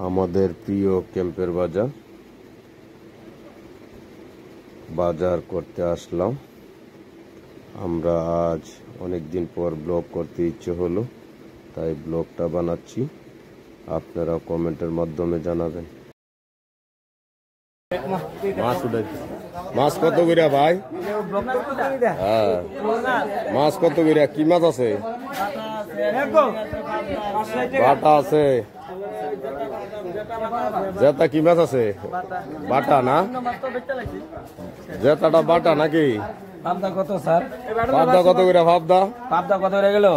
আমাদের প্রিয় ক্যাম্পের বাজার বাজার করতে আসলাম। আমরা আজ অনেক দিন পর ব্লগ করতে ইচ্ছে হলো, তাই ব্লগটা বানাচ্ছি। আপনারা কমেন্টের মাধ্যমে জানাবেন। মাছ কত কইরা ভাই? হ্যাঁ, মাছ কত কইরা? কি মাছ আছে? বাটা আছে। জেতা কি মাছ আছে? বাটা না? জেতাটা বাটা নাকি? পাবদা কত স্যার? পাবদা কত করে? পাবদা কত করে গেল?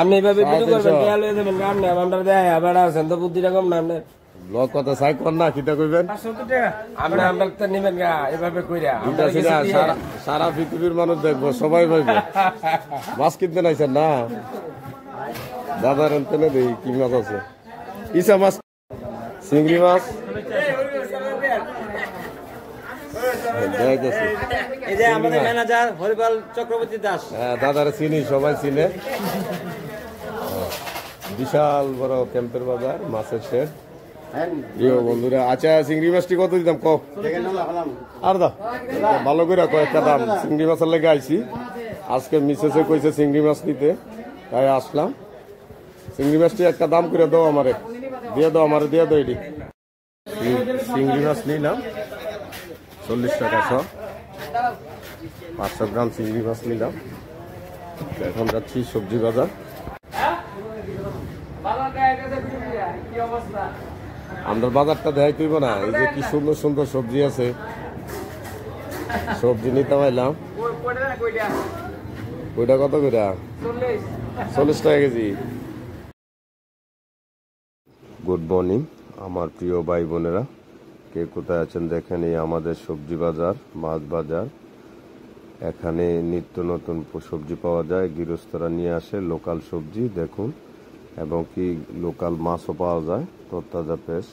আপনি এভাবে ভিডিও করবেন, খেয়াল হয়ে যাবেন। কাম না আমরা দেয় বেড়া আছেন তো, বুদ্ধিটা কম না আপনার। ব্লগ কত চাই কর না, কিটা কইবেন? 570 টাকা আমরা তো নিবেন গা এভাবে কইরা। সারা পৃথিবীর মানুষ দেখবো, সবাই ভাইবে মাছ কিনতে নাইছেন না। দাদার এনে দেই কি মাছ আছে? ইসা মাছ, চিংড়ি মাছ। এই যে আমাদের ম্যানেজার হরিপাল চক্রবর্তী দাস। হ্যাঁ, দাদার চিনি, সবাই চিনে। বিশাল বড় ক্যাম্পের বাজার, মাছের শেড। প্রিয় বন্ধুরা, আচ্ছা চিংড়ি মাছটি কত দিতাম ক? আর দা ভালো করে কয়েকটা দাম। চিংড়ি মাছের লেগে আইছি আজকে। মিসেসে কইছে চিংড়ি মাছ নিতে, তাই আসলাম। চিংড়ি মাছটি একটা দাম করে দাও আমারে, দিয়ে দাও আমারে, দিয়ে দাও। এটি চিংড়ি মাছ নিলাম 40 টাকা শ। 500 গ্রাম চিংড়ি মাছ নিলাম। এখন যাচ্ছি সবজি বাজার। আমরা বাজারটা দেখাই তুইব না, এই যে কি সুন্দর সুন্দর সবজি আছে। সবজি নিতে পাইলাম। ওইটা কত করে? 40 টাকা কেজি। গুড মর্নিং আমার প্রিয় ভাই বোনেরা, কে কোথায় আছেন দেখেন। এই আমাদের সবজি বাজার, মাছ বাজার। এখানে নিত্য নতুন সবজি পাওয়া যায়, গৃহস্থরা নিয়ে আসে লোকাল সবজি দেখুন, এবং কি লোকাল মাছও পাওয়া যায়, তরতাজা ফ্রেশ।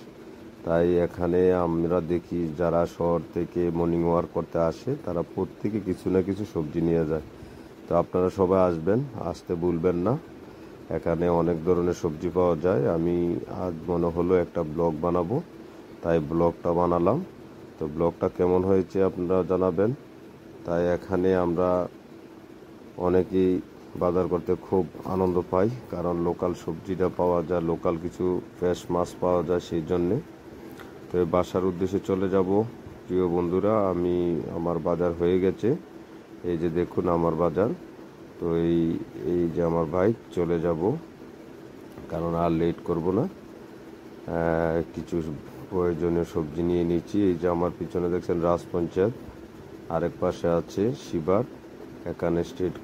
তাই এখানে আমরা দেখি যারা শহর থেকে মর্নিং ওয়াক করতে আসে তারা প্রত্যেকে কিছু না কিছু সবজি নিয়ে যায়। তো আপনারা সবাই আসবেন, আসতে ভুলবেন না। এখানে অনেক ধরনের সবজি পাওয়া যায়। আমি আজ মনে হলো একটা ব্লগ বানাবো, তাই ব্লগটা বানালাম। তো ব্লগটা কেমন হয়েছে আপনারা জানাবেন। তাই এখানে আমরা অনেকেই বাজার করতে খুব আনন্দ পাই, কারণ লোকাল সবজিটা পাওয়া যায়, লোকাল কিছু ফ্রেশ মাছ পাওয়া যায় সেই জন্যে। তো বাসার উদ্দেশ্যে চলে যাব প্রিয় বন্ধুরা। আমার বাজার হয়ে গেছে, এই যে দেখুন আমার বাজার। তো এই যে আমার বাইক, চলে যাব, কারণ আর লেট করব না। কিছু প্রয়োজনীয় সবজি নিয়ে নিচ্ছি। এই যে আমার পিছনে দেখছেন রাজ পঞ্চায়েত, আরেক পাশে আছে শিবার। এখানে স্টেট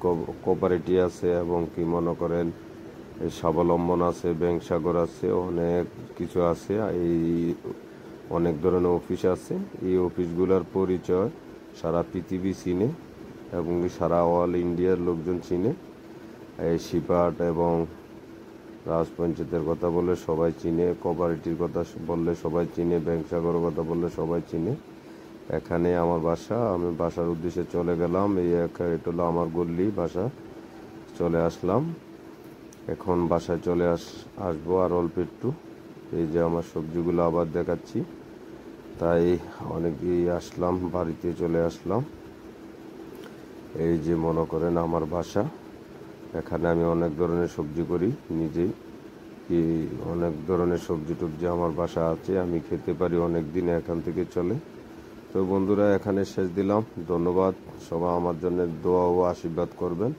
কোঅপারেটিভ আছে, এবং কি মনে করেন স্বাবলম্বন আছে, ব্যাংক সাগর আছে, অনেক কিছু আছে। এই অনেক ধরনের অফিস আছে। এই অফিসগুলোর পরিচয় সারা পৃথিবী চিনে, এবং সারা অল ইন্ডিয়ার লোকজন চিনে। এই শিপাট এবং রাজ পঞ্চায়েতের কথা বললে সবাই চিনে, কোঅপারেটিভ কথা বললে সবাই চিনে, ব্যাংক সাগরের কথা বললে সবাই চিনে। এখানে আমার বাসা, আমি বাসার উদ্দেশ্যে চলে গেলাম। এটা হলো আমার গল্লি, বাসা চলে আসলাম। এখন বাসায় চলে আসবো আর অল্প একটু। এই যে আমার সবজিগুলো আবার দেখাচ্ছি, তাই অনেকেই আসলাম, বাড়িতে চলে আসলাম। এই যে মনে করেন আমার বাসা, এখানে আমি অনেক ধরনের সবজি করি নিজেই। অনেক ধরনের সবজি টবজি আমার বাসা আছে, আমি খেতে পারি অনেক দিন, এখান থেকে চলে। তো বন্ধুরা, এখানে শেষ দিলাম। ধন্যবাদ। সবাই আমার জন্য দোয়া ও আশীর্বাদ করবেন।